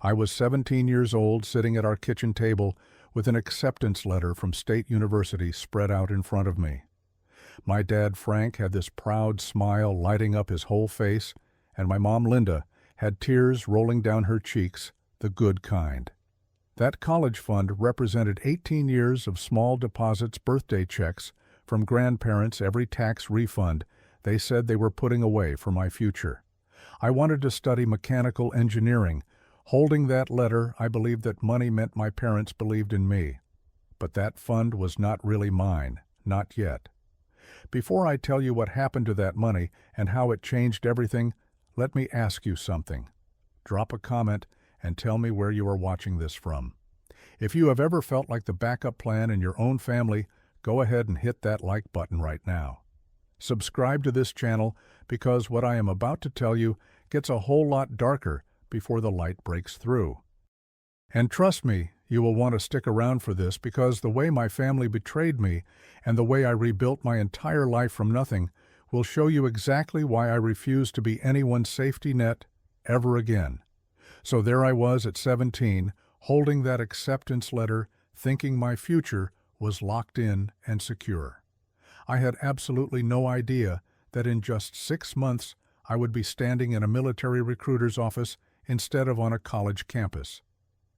I was 17 years old, sitting at our kitchen table with an acceptance letter from State University spread out in front of me. My dad, Frank, had this proud smile lighting up his whole face, and my mom, Linda, had tears rolling down her cheeks, the good kind. That college fund represented 18 years of small deposits, birthday checks from grandparents, every tax refund they said they were putting away for my future. I wanted to study mechanical engineering. Holding that letter, I believed that money meant my parents believed in me. But that fund was not really mine, not yet. Before I tell you what happened to that money and how it changed everything, let me ask you something. Drop a comment and tell me where you are watching this from. If you have ever felt like the backup plan in your own family, go ahead and hit that like button right now. Subscribe to this channel because what I am about to tell you gets a whole lot darker before the light breaks through. And trust me, you will want to stick around for this because the way my family betrayed me and the way I rebuilt my entire life from nothing will show you exactly why I refuse to be anyone's safety net ever again. So there I was at 17, holding that acceptance letter, thinking my future was locked in and secure. I had absolutely no idea that in just 6 months I would be standing in a military recruiter's office instead of on a college campus.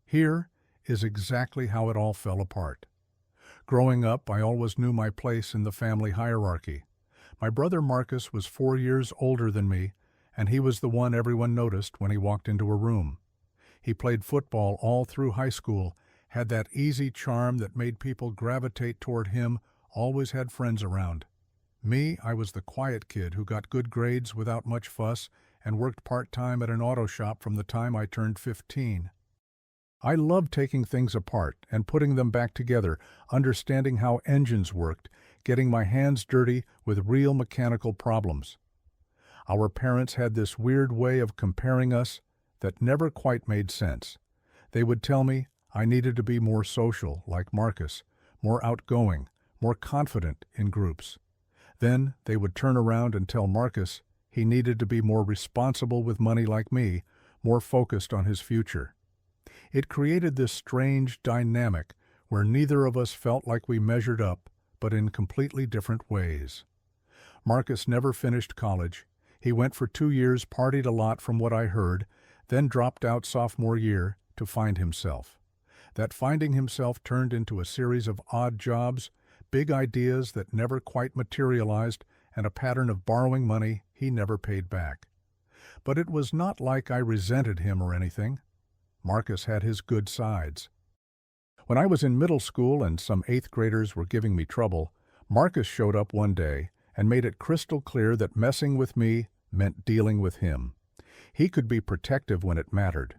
Here is exactly how it all fell apart. Growing up, I always knew my place in the family hierarchy. My brother Marcus was 4 years older than me, and he was the one everyone noticed when he walked into a room. He played football all through high school, had that easy charm that made people gravitate toward him, always had friends around. Me, I was the quiet kid who got good grades without much fuss and worked part-time at an auto shop from the time I turned 15. I loved taking things apart and putting them back together, understanding how engines worked, getting my hands dirty with real mechanical problems. Our parents had this weird way of comparing us that never quite made sense. They would tell me I needed to be more social, like Marcus, more outgoing, more confident in groups. Then they would turn around and tell Marcus he needed to be more responsible with money like me, more focused on his future. It created this strange dynamic where neither of us felt like we measured up, but in completely different ways. Marcus never finished college. He went for 2 years, partied a lot from what I heard, then dropped out sophomore year to find himself. That finding himself turned into a series of odd jobs, big ideas that never quite materialized, and a pattern of borrowing money he never paid back. But it was not like I resented him or anything. Marcus had his good sides. When I was in middle school and some 8th graders were giving me trouble, Marcus showed up one day and made it crystal clear that messing with me meant dealing with him. He could be protective when it mattered.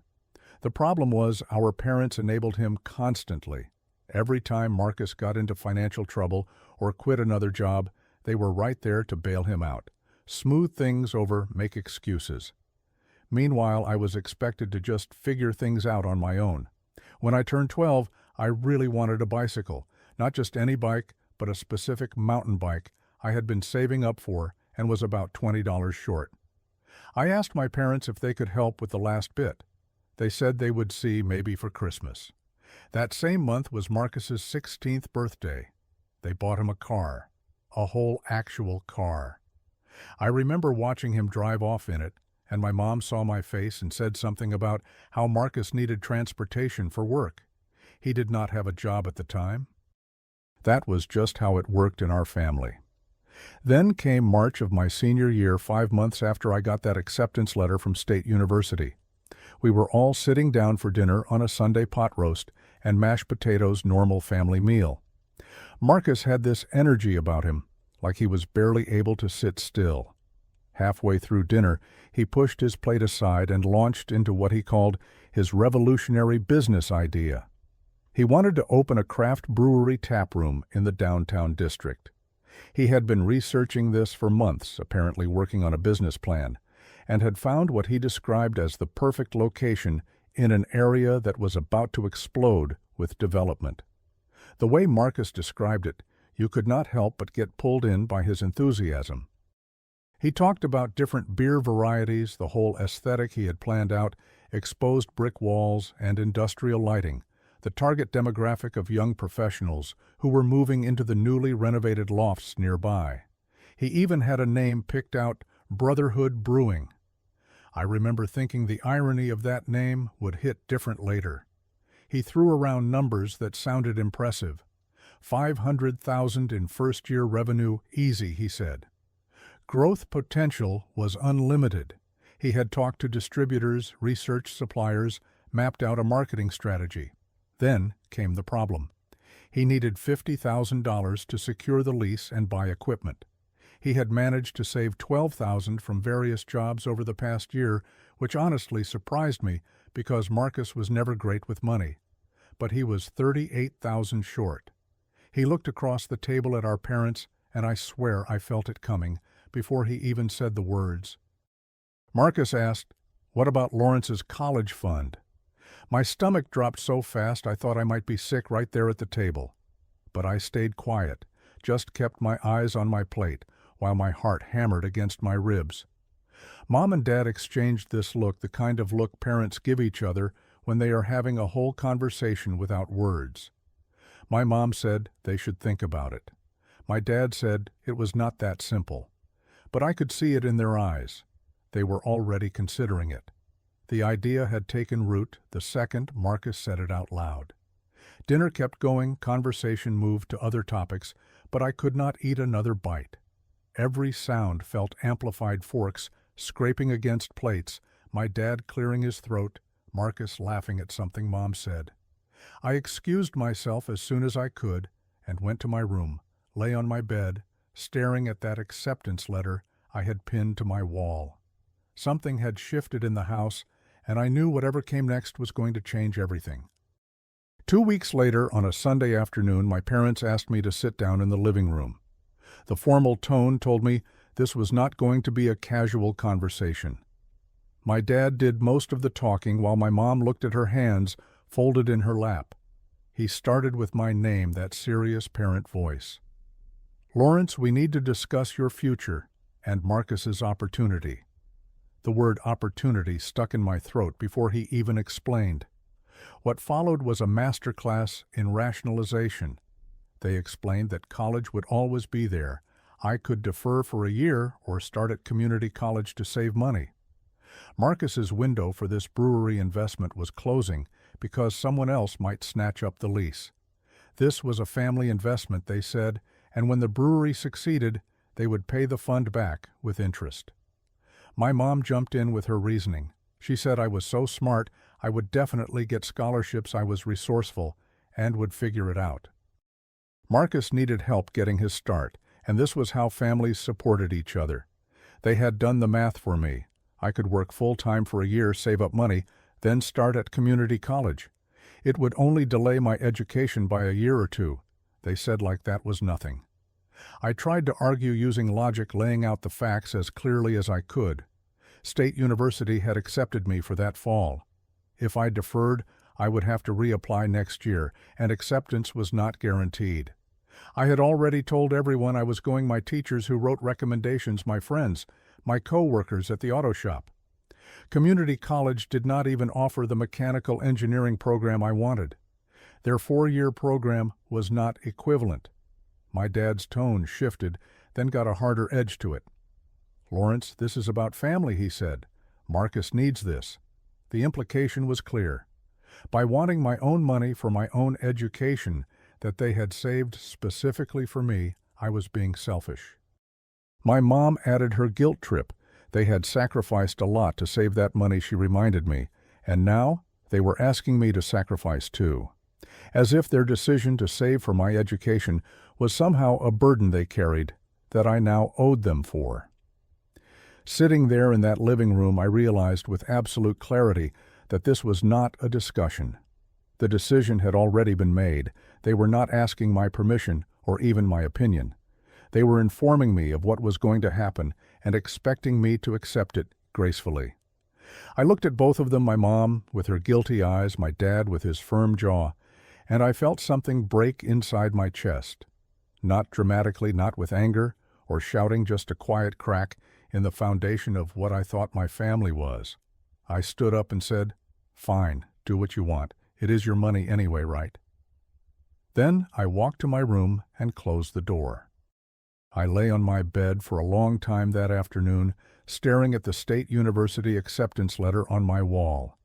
The problem was our parents enabled him constantly. Every time Marcus got into financial trouble or quit another job, they were right there to bail him out, smooth things over, make excuses. Meanwhile, I was expected to just figure things out on my own. When I turned 12, I really wanted a bicycle, not just any bike, but a specific mountain bike I had been saving up for and was about $20 short. I asked my parents if they could help with the last bit. They said they would see maybe for Christmas. That same month was Marcus's 16th birthday. They bought him a car, a whole actual car. I remember watching him drive off in it, and my mom saw my face and said something about how Marcus needed transportation for work. He did not have a job at the time. That was just how it worked in our family. Then came March of my senior year, 5 months after I got that acceptance letter from State University. We were all sitting down for dinner on a Sunday pot roast and mashed potatoes, normal family meal. Marcus had this energy about him, like he was barely able to sit still. Halfway through dinner, he pushed his plate aside and launched into what he called his revolutionary business idea. He wanted to open a craft brewery tap room in the downtown district. He had been researching this for months, apparently working on a business plan, and had found what he described as the perfect location in an area that was about to explode with development. The way Marcus described it, you could not help but get pulled in by his enthusiasm. He talked about different beer varieties, the whole aesthetic he had planned out, exposed brick walls, and industrial lighting, the target demographic of young professionals who were moving into the newly renovated lofts nearby. He even had a name picked out, Brotherhood Brewing. I remember thinking the irony of that name would hit different later. He threw around numbers that sounded impressive. 500,000 in first-year revenue, easy, he said. Growth potential was unlimited. He had talked to distributors, researched suppliers, mapped out a marketing strategy. Then came the problem. He needed $50,000 to secure the lease and buy equipment. He had managed to save $12,000 from various jobs over the past year, which honestly surprised me because Marcus was never great with money. But he was $38,000 short. He looked across the table at our parents, and I swear I felt it coming before he even said the words. Marcus asked, "What about Lawrence's college fund?" My stomach dropped so fast I thought I might be sick right there at the table. But I stayed quiet, just kept my eyes on my plate, while my heart hammered against my ribs. Mom and Dad exchanged this look, the kind of look parents give each other when they are having a whole conversation without words. My mom said they should think about it. My dad said it was not that simple. But I could see it in their eyes. They were already considering it. The idea had taken root the second Marcus said it out loud. Dinner kept going, conversation moved to other topics, but I could not eat another bite. Every sound felt amplified, forks scraping against plates, my dad clearing his throat, Marcus laughing at something Mom said. I excused myself as soon as I could and went to my room, lay on my bed, staring at that acceptance letter I had pinned to my wall. Something had shifted in the house, and I knew whatever came next was going to change everything. 2 weeks later, on a Sunday afternoon, my parents asked me to sit down in the living room. The formal tone told me this was not going to be a casual conversation. My dad did most of the talking while my mom looked at her hands folded in her lap. He started with my name, that serious parent voice. Lawrence, we need to discuss your future and Marcus's opportunity. The word opportunity stuck in my throat before he even explained. What followed was a masterclass in rationalization. They explained that college would always be there. I could defer for a year or start at community college to save money. Marcus's window for this brewery investment was closing because someone else might snatch up the lease. This was a family investment, they said, and when the brewery succeeded, they would pay the fund back with interest. My mom jumped in with her reasoning. She said I was so smart, I would definitely get scholarships, I was resourceful, and would figure it out. Marcus needed help getting his start, and this was how families supported each other. They had done the math for me. I could work full-time for a year, save up money, then start at community college. It would only delay my education by a year or two. They said like that was nothing. I tried to argue using logic, laying out the facts as clearly as I could. State University had accepted me for that fall. If I deferred, I would have to reapply next year, and acceptance was not guaranteed. I had already told everyone I was going, my teachers who wrote recommendations, my friends, my co-workers at the auto shop. Community college did not even offer the mechanical engineering program I wanted. Their 4-year program was not equivalent. My dad's tone shifted, then got a harder edge to it. Lawrence, this is about family, he said. Marcus needs this. The implication was clear. By wanting my own money for my own education that they had saved specifically for me, I was being selfish. My mom added her guilt trip. They had sacrificed a lot to save that money, she reminded me, and now they were asking me to sacrifice too. As if their decision to save for my education was somehow a burden they carried that I now owed them for. Sitting there in that living room, I realized with absolute clarity that this was not a discussion. The decision had already been made. They were not asking my permission or even my opinion. They were informing me of what was going to happen and expecting me to accept it gracefully. I looked at both of them, my mom with her guilty eyes, my dad with his firm jaw, and I felt something break inside my chest. Not dramatically, not with anger or shouting, just a quiet crack in the foundation of what I thought my family was. I stood up and said, Fine, do what you want. It is your money anyway, right? Then I walked to my room and closed the door. I lay on my bed for a long time that afternoon, staring at the State University acceptance letter on my wall.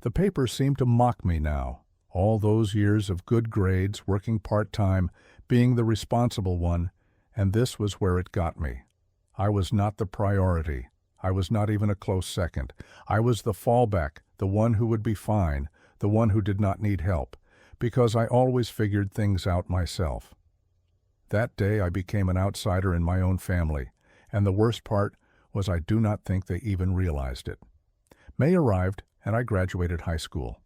The paper seemed to mock me now. All those years of good grades, working part-time, being the responsible one, and this was where it got me. I was not the priority. I was not even a close second. I was the fallback, the one who would be fine, the one who did not need help, because I always figured things out myself. That day I became an outsider in my own family, and the worst part was I do not think they even realized it. May arrived, and I graduated high school.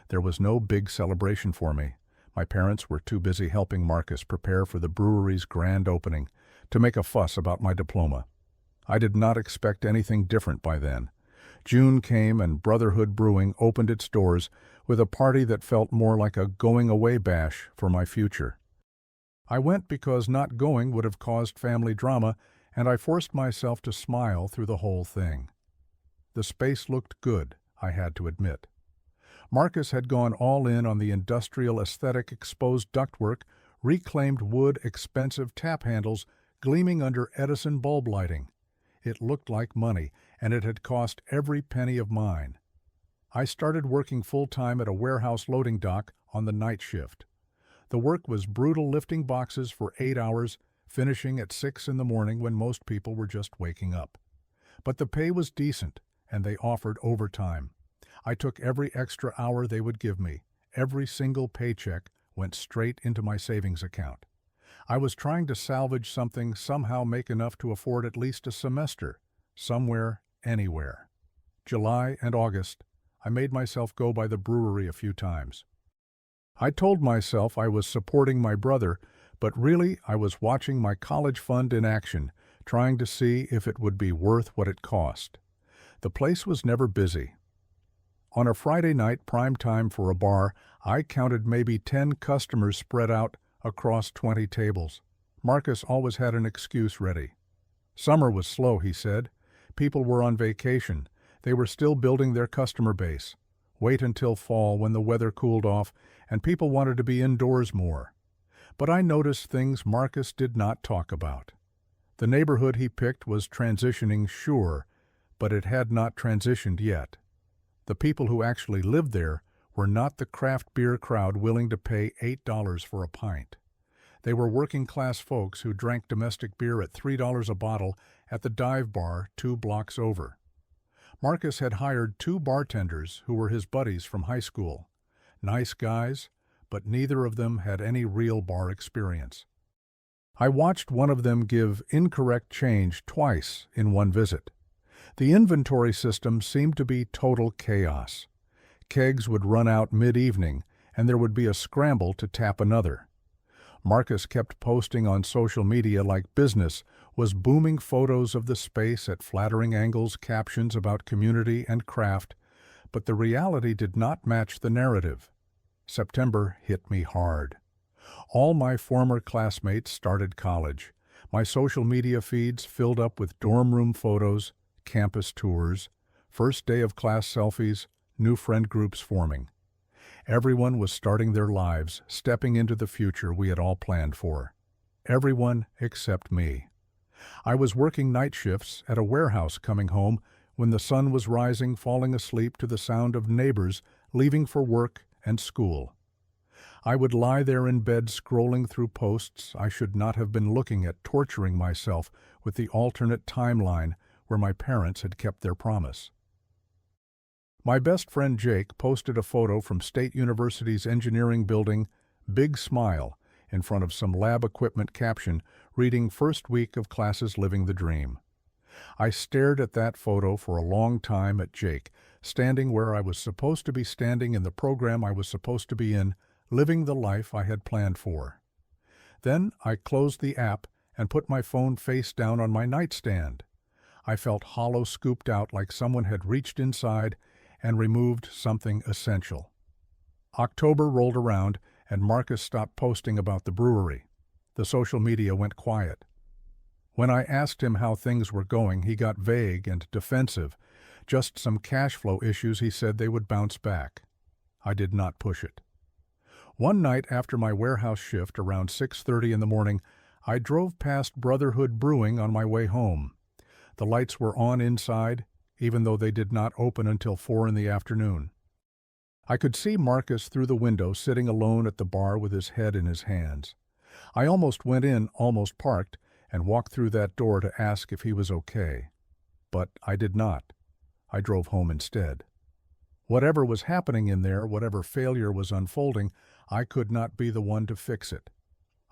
There was no big celebration for me. My parents were too busy helping Marcus prepare for the brewery's grand opening to make a fuss about my diploma. I did not expect anything different by then. June came and Brotherhood Brewing opened its doors with a party that felt more like a going-away bash for my future. I went because not going would have caused family drama, and I forced myself to smile through the whole thing. The space looked good, I had to admit. Marcus had gone all in on the industrial aesthetic exposed ductwork, reclaimed wood, expensive tap handles gleaming under Edison bulb lighting. It looked like money, and it had cost every penny of mine. I started working full-time at a warehouse loading dock on the night shift. The work was brutal, lifting boxes for 8 hours, finishing at 6 in the morning when most people were just waking up. But the pay was decent, and they offered overtime. I took every extra hour they would give me. Every single paycheck went straight into my savings account. I was trying to salvage something, somehow make enough to afford at least a semester, somewhere, anywhere. July and August, I made myself go by the brewery a few times. I told myself I was supporting my brother, but really I was watching my college fund in action, trying to see if it would be worth what it cost. The place was never busy. On a Friday night, prime time for a bar, I counted maybe 10 customers spread out across 20 tables. Marcus always had an excuse ready. Summer was slow, he said. People were on vacation. They were still building their customer base. Wait until fall when the weather cooled off and people wanted to be indoors more. But I noticed things Marcus did not talk about. The neighborhood he picked was transitioning, sure, but it had not transitioned yet. The people who actually lived there were not the craft beer crowd willing to pay $8 for a pint. They were working-class folks who drank domestic beer at $3 a bottle at the dive bar 2 blocks over. Marcus had hired 2 bartenders who were his buddies from high school. Nice guys, but neither of them had any real bar experience. I watched one of them give incorrect change twice in one visit. The inventory system seemed to be total chaos. Kegs would run out mid-evening, and there would be a scramble to tap another. Marcus kept posting on social media like business was booming photos of the space at flattering angles, captions about community and craft, but the reality did not match the narrative. September hit me hard. All my former classmates started college. My social media feeds filled up with dorm room photos, campus tours, first day of class selfies, new friend groups forming. Everyone was starting their lives, stepping into the future we had all planned for. Everyone except me. I was working night shifts at a warehouse coming home when the sun was rising, falling asleep to the sound of neighbors leaving for work and school. I would lie there in bed scrolling through posts I should not have been looking at, torturing myself with the alternate timeline where my parents had kept their promise. My best friend Jake posted a photo from State University's engineering building, big smile, in front of some lab equipment caption reading first week of classes living the dream. I stared at that photo for a long time at Jake, standing where I was supposed to be standing in the program I was supposed to be in, living the life I had planned for. Then I closed the app and put my phone face down on my nightstand. I felt hollow, scooped out like someone had reached inside and removed something essential. October rolled around and Marcus stopped posting about the brewery. The social media went quiet. When I asked him how things were going, he got vague and defensive, Just some cash flow issues, he said they would bounce back. I did not push it. One night after my warehouse shift around 6:30 in the morning, I drove past Brotherhood Brewing on my way home. The lights were on inside, even though they did not open until 4 in the afternoon. I could see Marcus through the window sitting alone at the bar with his head in his hands. I almost went in, almost parked, and walked through that door to ask if he was okay. But I did not. I drove home instead. Whatever was happening in there, whatever failure was unfolding, I could not be the one to fix it.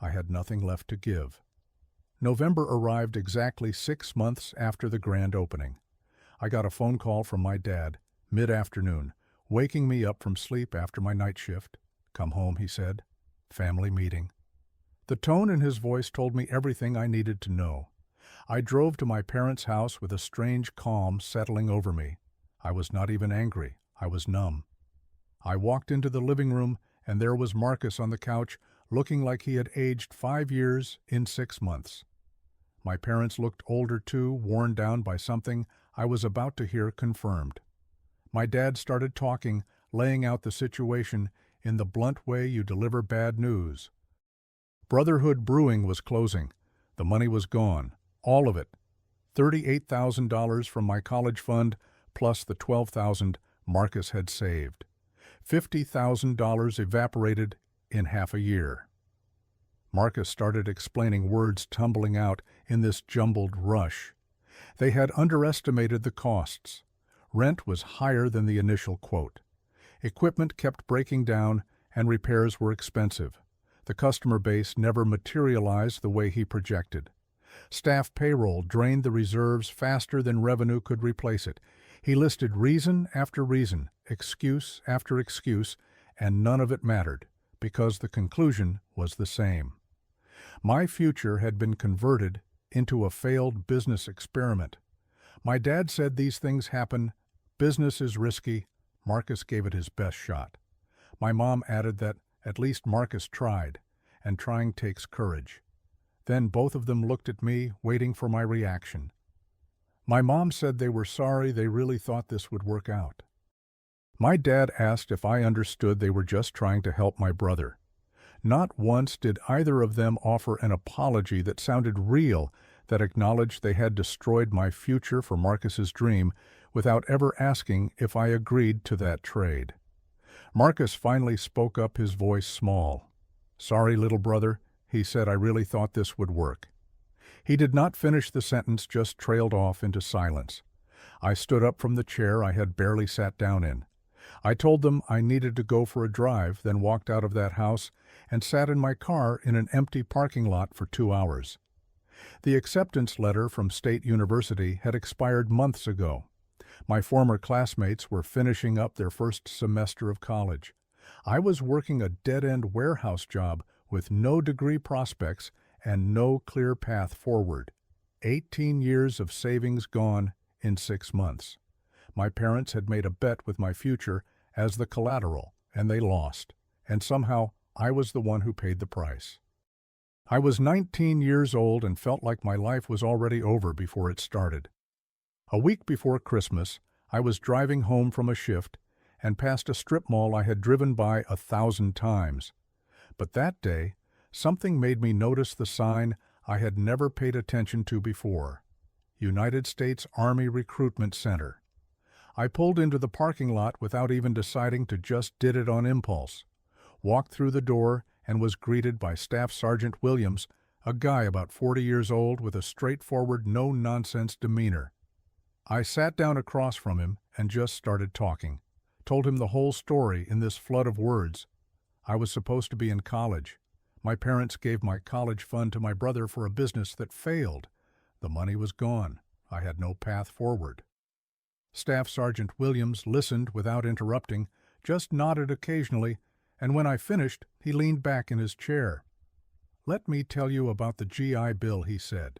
I had nothing left to give. November arrived exactly 6 months after the grand opening. I got a phone call from my dad, mid-afternoon, waking me up from sleep after my night shift. "Come home," he said. "Family meeting." The tone in his voice told me everything I needed to know. I drove to my parents' house with a strange calm settling over me. I was not even angry. I was numb. I walked into the living room, and there was Marcus on the couch, looking like he had aged 5 years in 6 months. My parents looked older too, worn down by something I was about to hear confirmed. My dad started talking, laying out the situation in the blunt way you deliver bad news. Brotherhood Brewing was closing. The money was gone. All of it. $38,000 from my college fund, plus the $12,000 Marcus had saved. $50,000 evaporated in half a year. Marcus started explaining, words tumbling out in this jumbled rush. They had underestimated the costs. Rent was higher than the initial quote. Equipment kept breaking down, and repairs were expensive. The customer base never materialized the way he projected. Staff payroll drained the reserves faster than revenue could replace it. He listed reason after reason, excuse after excuse, and none of it mattered, because the conclusion was the same. My future had been converted into a failed business experiment. My dad said these things happen. Business is risky. Marcus gave it his best shot. My mom added that at least Marcus tried, and trying takes courage. Then both of them looked at me, waiting for my reaction. My mom said they were sorry, they really thought this would work out. My dad asked if I understood they were just trying to help my brother. Not once did either of them offer an apology that sounded real, that acknowledged they had destroyed my future for Marcus's dream, without ever asking if I agreed to that trade. Marcus finally spoke up, his voice small. "Sorry, little brother," he said, "I really thought this would work." He did not finish the sentence, just trailed off into silence. I stood up from the chair I had barely sat down in. I told them I needed to go for a drive, then walked out of that house and sat in my car in an empty parking lot for 2 hours. The acceptance letter from State University had expired months ago. My former classmates were finishing up their first semester of college. I was working a dead-end warehouse job with no degree prospects and no clear path forward. 18 years of savings gone in 6 months. My parents had made a bet with my future as the collateral, and they lost, and somehow I was the one who paid the price. I was 19 years old and felt like my life was already over before it started. A week before Christmas, I was driving home from a shift and passed a strip mall I had driven by 1,000 times. But that day, something made me notice the sign I had never paid attention to before. United States Army Recruitment Center. I pulled into the parking lot without even deciding to, just did it on impulse. Walked through the door and was greeted by Staff Sergeant Williams, a guy about 40 years old with a straightforward, no-nonsense demeanor. I sat down across from him and just started talking. Told him the whole story in this flood of words. I was supposed to be in college. My parents gave my college fund to my brother for a business that failed. The money was gone. I had no path forward. Staff Sergeant Williams listened without interrupting, just nodded occasionally, and when I finished, he leaned back in his chair. "Let me tell you about the GI Bill," he said.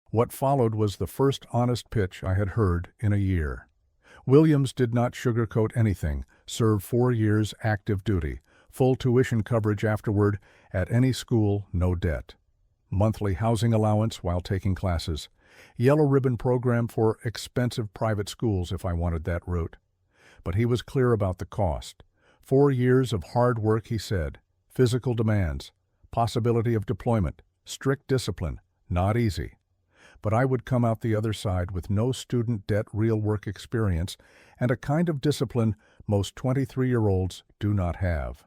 What followed was the first honest pitch I had heard in a year. Williams did not sugarcoat anything, served 4 years active duty, full tuition coverage afterward, at any school, no debt. Monthly housing allowance while taking classes. Yellow ribbon program for expensive private schools if I wanted that route. But he was clear about the cost. 4 years of hard work, he said. Physical demands. Possibility of deployment. Strict discipline. Not easy. But I would come out the other side with no student debt, real work experience, and a kind of discipline most 23-year-olds do not have.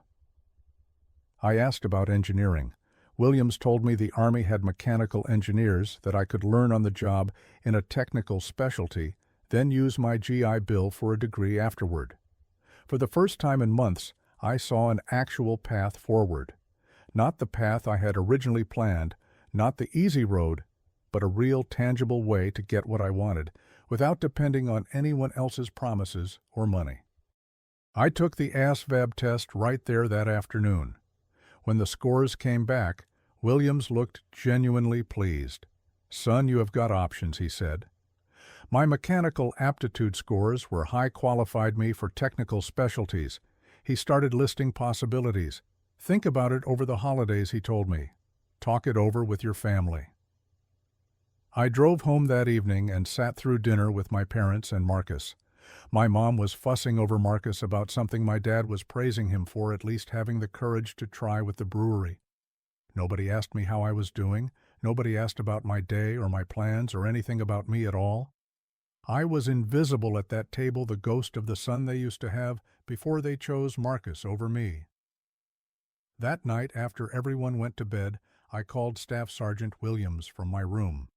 I asked about engineering. Williams told me the Army had mechanical engineers that I could learn on the job in a technical specialty, then use my GI Bill for a degree afterward. For the first time in months, I saw an actual path forward. Not the path I had originally planned, not the easy road, but a real tangible way to get what I wanted without depending on anyone else's promises or money. I took the ASVAB test right there that afternoon. When the scores came back, Williams looked genuinely pleased. "Son, you have got options," he said. My mechanical aptitude scores were high, qualified me for technical specialties. He started listing possibilities. "Think about it over the holidays," he told me. "Talk it over with your family." I drove home that evening and sat through dinner with my parents and Marcus. My mom was fussing over Marcus about something my dad was praising him for, at least having the courage to try with the brewery. Nobody asked me how I was doing. Nobody asked about my day or my plans or anything about me at all. I was invisible at that table, the ghost of the son they used to have before they chose Marcus over me. That night, after everyone went to bed, I called Staff Sergeant Williams from my room.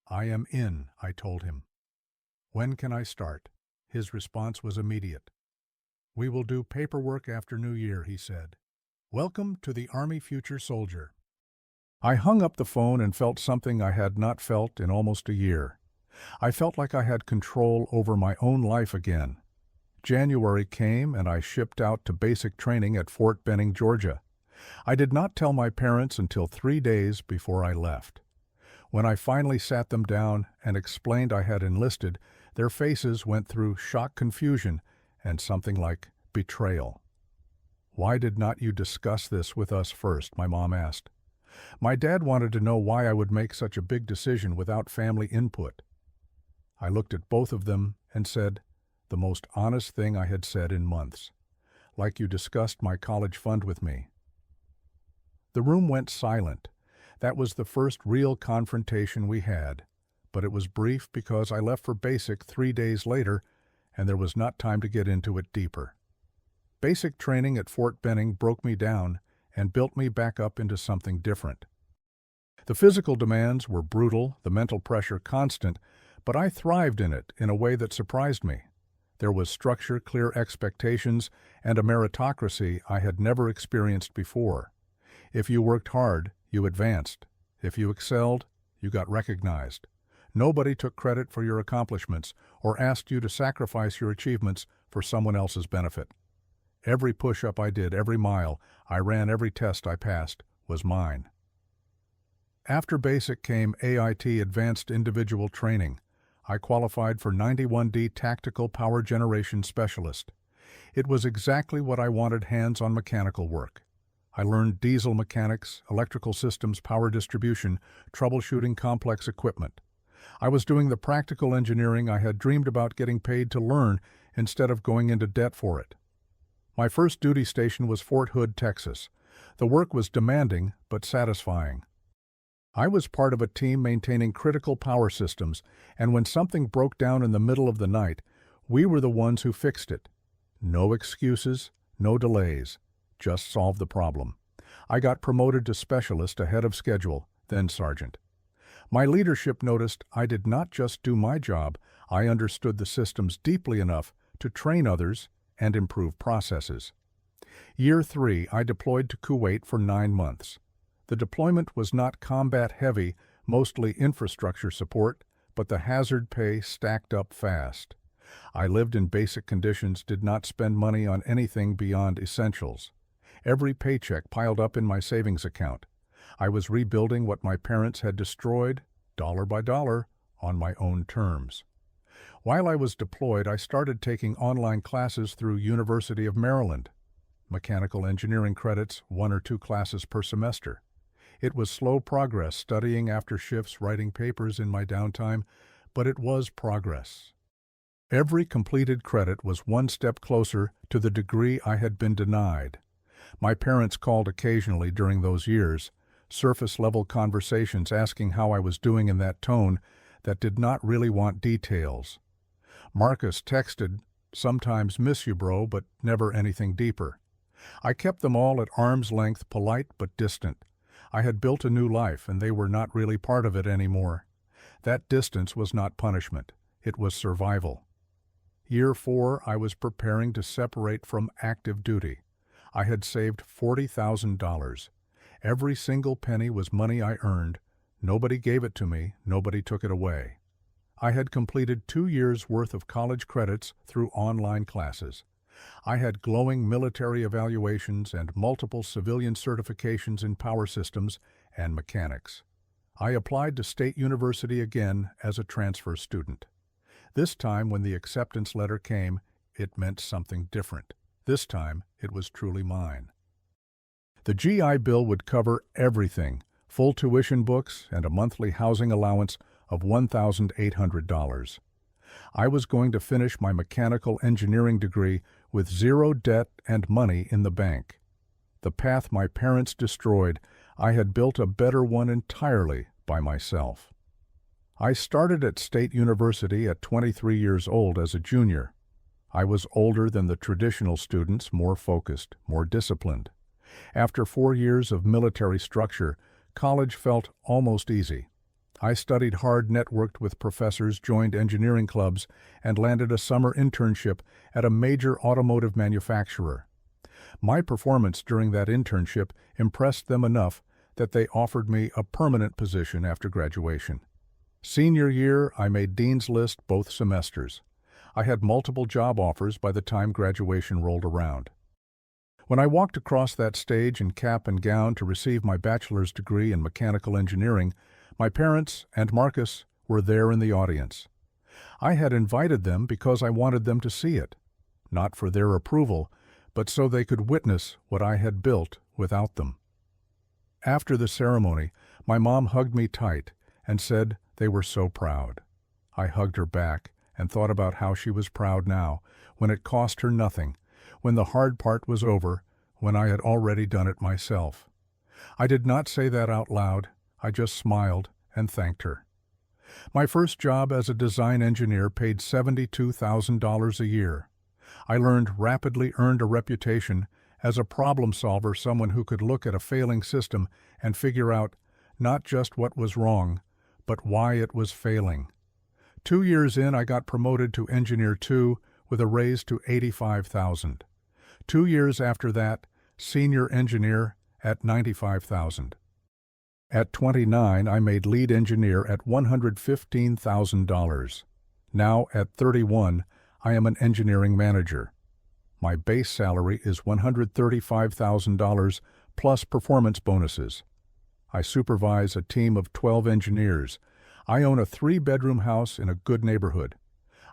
"I am in," I told him. "When can I start?" His response was immediate. "We will do paperwork after New Year," he said. "Welcome to the Army Future Soldier." I hung up the phone and felt something I had not felt in almost a year. I felt like I had control over my own life again. January came and I shipped out to basic training at Fort Benning, Georgia. I did not tell my parents until 3 days before I left. When I finally sat them down and explained I had enlisted, their faces went through shock, confusion, and something like betrayal. "Why did not you discuss this with us first?" my mom asked. My dad wanted to know why I would make such a big decision without family input. I looked at both of them and said the most honest thing I had said in months. "Like you discussed my college fund with me." The room went silent. That was the first real confrontation we had, but it was brief because I left for basic 3 days later, and there was not time to get into it deeper. Basic training at Fort Benning broke me down and built me back up into something different. The physical demands were brutal, the mental pressure constant, but I thrived in it in a way that surprised me. There was structure, clear expectations, and a meritocracy I had never experienced before. If you worked hard, you advanced. If you excelled, you got recognized. Nobody took credit for your accomplishments or asked you to sacrifice your achievements for someone else's benefit. Every push-up I did, every mile I ran, every test I passed was mine. After basic came AIT, Advanced Individual Training. I qualified for 91D Tactical Power Generation Specialist. It was exactly what I wanted, hands-on mechanical work. I learned diesel mechanics, electrical systems, power distribution, troubleshooting complex equipment. I was doing the practical engineering I had dreamed about getting paid to learn instead of going into debt for it. My first duty station was Fort Hood, Texas. The work was demanding but satisfying. I was part of a team maintaining critical power systems, and when something broke down in the middle of the night, we were the ones who fixed it. No excuses, no delays. Just solve the problem. I got promoted to specialist ahead of schedule, then sergeant. My leadership noticed I did not just do my job, I understood the systems deeply enough to train others and improve processes. Year 3, I deployed to Kuwait for 9 months. The deployment was not combat-heavy, mostly infrastructure support, but the hazard pay stacked up fast. I lived in basic conditions, did not spend money on anything beyond essentials. Every paycheck piled up in my savings account. I was rebuilding what my parents had destroyed, dollar by dollar, on my own terms. While I was deployed, I started taking online classes through University of Maryland. Mechanical engineering credits, 1 or 2 classes per semester. It was slow progress, studying after shifts, writing papers in my downtime, but it was progress. Every completed credit was one step closer to the degree I had been denied. My parents called occasionally during those years, surface-level conversations asking how I was doing in that tone that did not really want details. Marcus texted, "Sometimes miss you, bro," but never anything deeper. I kept them all at arm's length, polite but distant. I had built a new life, and they were not really part of it anymore. That distance was not punishment. It was survival. Year 4, I was preparing to separate from active duty. I had saved $40,000. Every single penny was money I earned. Nobody gave it to me. Nobody took it away. I had completed 2 years' worth of college credits through online classes. I had glowing military evaluations and multiple civilian certifications in power systems and mechanics. I applied to State University again as a transfer student. This time, when the acceptance letter came, it meant something different. This time, it was truly mine. The GI Bill would cover everything, full tuition books and a monthly housing allowance of $1,800. I was going to finish my mechanical engineering degree with zero debt and money in the bank. The path my parents destroyed, I had built a better one entirely by myself. I started at State University at 23 years old as a junior. I was older than the traditional students, more focused, more disciplined. After 4 years of military structure, college felt almost easy. I studied hard, networked with professors, joined engineering clubs, and landed a summer internship at a major automotive manufacturer. My performance during that internship impressed them enough that they offered me a permanent position after graduation. Senior year, I made Dean's List both semesters. I had multiple job offers by the time graduation rolled around. When I walked across that stage in cap and gown to receive my bachelor's degree in mechanical engineering, my parents and Marcus were there in the audience. I had invited them because I wanted them to see it, not for their approval, but so they could witness what I had built without them. After the ceremony, my mom hugged me tight and said they were so proud. I hugged her back and thought about how she was proud now, when it cost her nothing, when the hard part was over, when I had already done it myself. I did not say that out loud. I just smiled and thanked her. My first job as a design engineer paid $72,000 a year. I rapidly earned a reputation as a problem solver, someone who could look at a failing system and figure out not just what was wrong, but why it was failing. 2 years in, I got promoted to Engineer 2 with a raise to $85,000. 2 years after that, Senior Engineer at $95,000. At 29, I made Lead Engineer at $115,000. Now, at 31, I am an engineering manager. My base salary is $135,000 plus performance bonuses. I supervise a team of 12 engineers. I own a 3-bedroom house in a good neighborhood.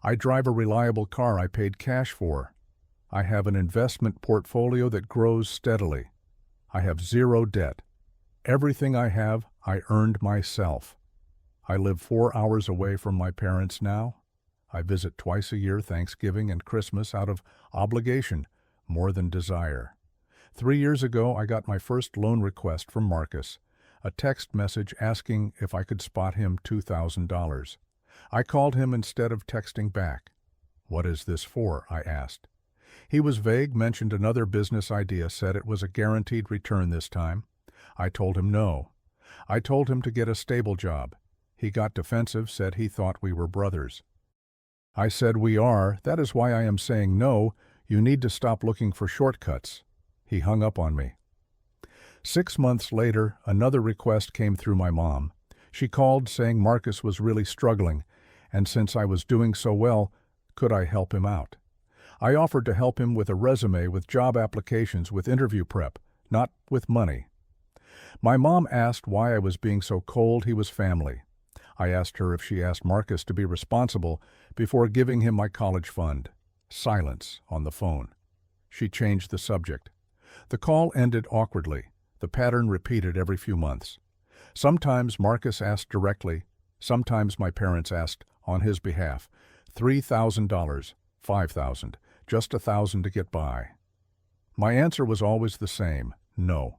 I drive a reliable car I paid cash for. I have an investment portfolio that grows steadily. I have zero debt. Everything I have, I earned myself. I live 4 hours away from my parents now. I visit twice a year, Thanksgiving and Christmas, out of obligation more than desire. 3 years ago, I got my first loan request from Marcus, a text message asking if I could spot him $2,000. I called him instead of texting back. "What is this for?" I asked. He was vague, mentioned another business idea, said it was a guaranteed return this time. I told him no. I told him to get a stable job. He got defensive, said he thought we were brothers. I said, "We are. That is why I am saying no. You need to stop looking for shortcuts." He hung up on me. 6 months later, another request came through my mom. She called saying Marcus was really struggling, and since I was doing so well, could I help him out? I offered to help him with a resume, with job applications, with interview prep, not with money. My mom asked why I was being so cold. He was family. I asked her if she asked Marcus to be responsible before giving him my college fund. Silence on the phone. She changed the subject. The call ended awkwardly. The pattern repeated every few months. Sometimes Marcus asked directly, sometimes my parents asked on his behalf. $3,000, $5,000, just $1,000 to get by. My answer was always the same, no.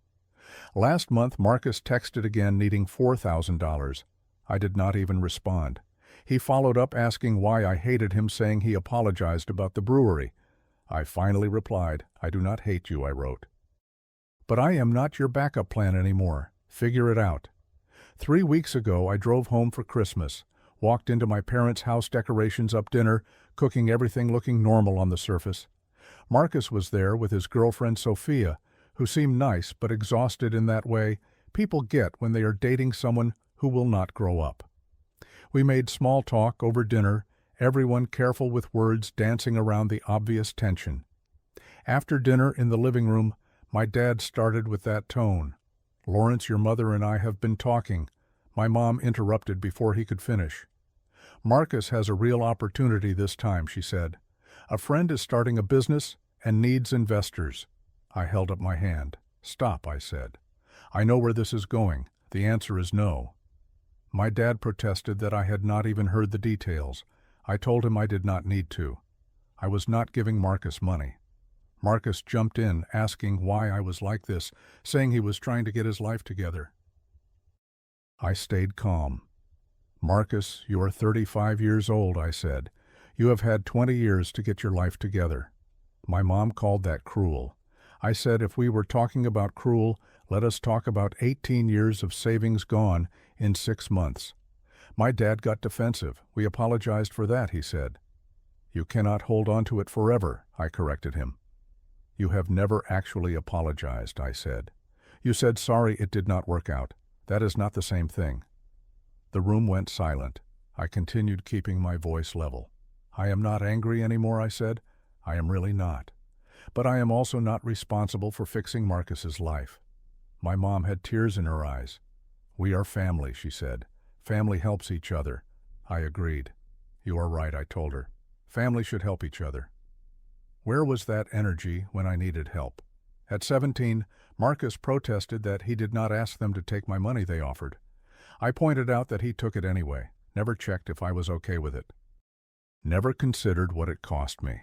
Last month Marcus texted again needing $4,000. I did not even respond. He followed up asking why I hated him, saying he apologized about the brewery. I finally replied, I do not hate you, I wrote. But I am not your backup plan anymore. Figure it out. 3 weeks ago I drove home for Christmas, walked into my parents' house, decorations up, dinner, cooking, everything looking normal on the surface. Marcus was there with his girlfriend Sophia, who seemed nice but exhausted in that way people get when they are dating someone who will not grow up. We made small talk over dinner, everyone careful with words, dancing around the obvious tension. After dinner in the living room, my dad started with that tone. Lawrence, your mother and I have been talking. My mom interrupted before he could finish. Marcus has a real opportunity this time, she said. A friend is starting a business and needs investors. I held up my hand. Stop, I said. I know where this is going. The answer is no. My dad protested that I had not even heard the details. I told him I did not need to. I was not giving Marcus money. Marcus jumped in, asking why I was like this, saying he was trying to get his life together. I stayed calm. Marcus, you are 35 years old, I said. You have had 20 years to get your life together. My mom called that cruel. I said if we were talking about cruel, let us talk about 18 years of savings gone in 6 months. My dad got defensive. We apologized for that, he said. You cannot hold on to it forever, I corrected him. You have never actually apologized, I said. You said sorry it did not work out. That is not the same thing. The room went silent. I continued, keeping my voice level. I am not angry anymore, I said. I am really not. But I am also not responsible for fixing Marcus's life. My mom had tears in her eyes. We are family, she said. Family helps each other. I agreed. You are right, I told her. Family should help each other. Where was that energy when I needed help? At 17, Marcus protested that he did not ask them to take my money they offered. I pointed out that he took it anyway, never checked if I was okay with it. Never considered what it cost me.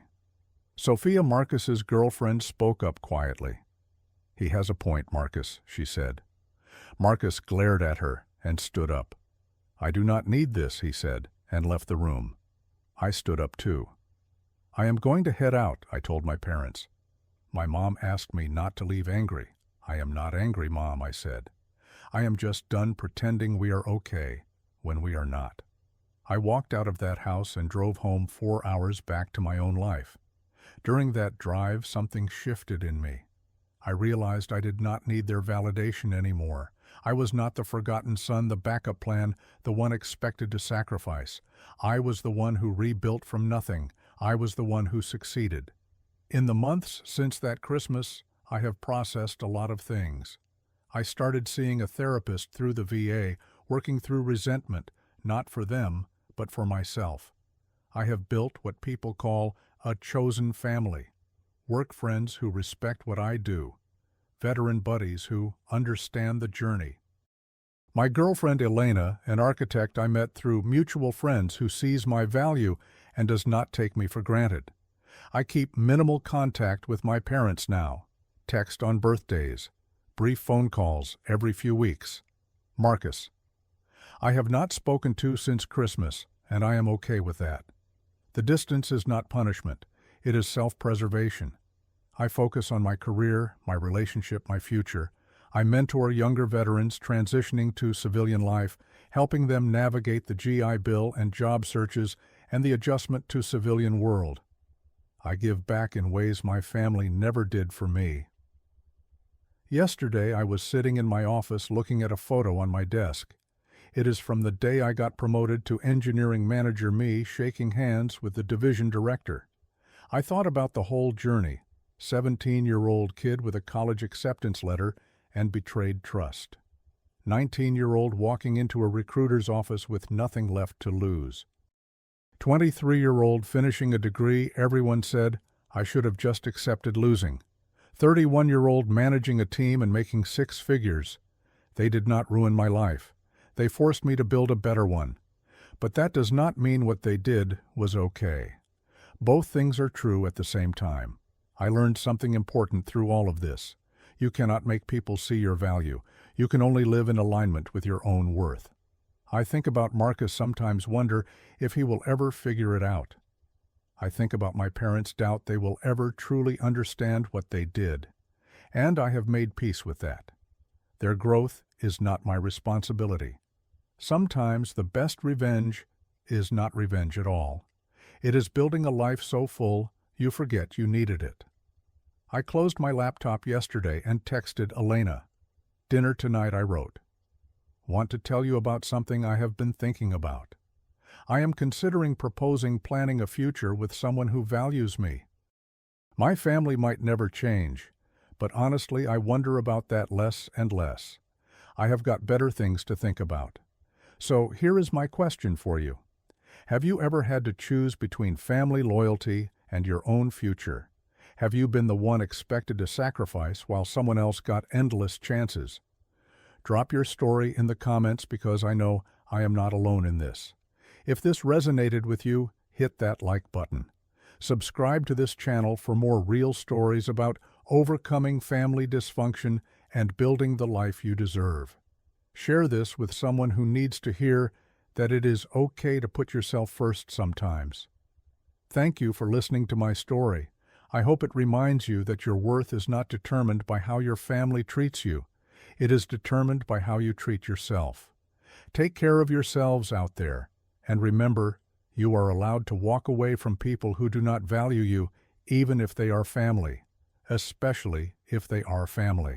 Sophia, Marcus's girlfriend, spoke up quietly. He has a point, Marcus, she said. Marcus glared at her and stood up. I do not need this, he said, and left the room. I stood up too. I am going to head out, I told my parents. My mom asked me not to leave angry. I am not angry, Mom, I said. I am just done pretending we are okay when we are not. I walked out of that house and drove home 4 hours back to my own life. During that drive, something shifted in me. I realized I did not need their validation anymore. I was not the forgotten son, the backup plan, the one expected to sacrifice. I was the one who rebuilt from nothing. I was the one who succeeded. In the months since that Christmas, I have processed a lot of things. I started seeing a therapist through the VA, working through resentment, not for them, but for myself. I have built what people call a chosen family. Work friends who respect what I do. Veteran buddies who understand the journey. My girlfriend Elena, an architect I met through mutual friends who sees my value and does not take me for granted. I keep minimal contact with my parents now. Text on birthdays. Brief phone calls every few weeks. Marcus. I have not spoken to since Christmas, and I am okay with that. The distance is not punishment. It is self-preservation. I focus on my career, my relationship, my future. I mentor younger veterans transitioning to civilian life, helping them navigate the GI Bill and job searches and the adjustment to civilian world. I give back in ways my family never did for me. Yesterday I was sitting in my office looking at a photo on my desk. It is from the day I got promoted to engineering manager, me shaking hands with the division director. I thought about the whole journey. 17-year-old kid with a college acceptance letter and betrayed trust. 19-year-old walking into a recruiter's office with nothing left to lose. 23-year-old finishing a degree everyone said, I should have just accepted losing. 31-year-old managing a team and making six figures. They did not ruin my life. They forced me to build a better one. But that does not mean what they did was okay. Both things are true at the same time. I learned something important through all of this. You cannot make people see your value. You can only live in alignment with your own worth. I think about Marcus, sometimes wonder if he will ever figure it out. I think about my parents' doubt they will ever truly understand what they did. And I have made peace with that. Their growth is not my responsibility. Sometimes the best revenge is not revenge at all. It is building a life so full you forget you needed it. I closed my laptop yesterday and texted Elena. Dinner tonight, I wrote. Want to tell you about something I have been thinking about. I am considering planning a future with someone who values me. My family might never change, but honestly I wonder about that less and less. I have got better things to think about. So here is my question for you. Have you ever had to choose between family loyalty and your own future? Have you been the one expected to sacrifice while someone else got endless chances? Drop your story in the comments because I know I am not alone in this. If this resonated with you, hit that like button. Subscribe to this channel for more real stories about overcoming family dysfunction and building the life you deserve. Share this with someone who needs to hear that it is okay to put yourself first sometimes. Thank you for listening to my story. I hope it reminds you that your worth is not determined by how your family treats you. It is determined by how you treat yourself. Take care of yourselves out there, and remember, you are allowed to walk away from people who do not value you, even if they are family, especially if they are family.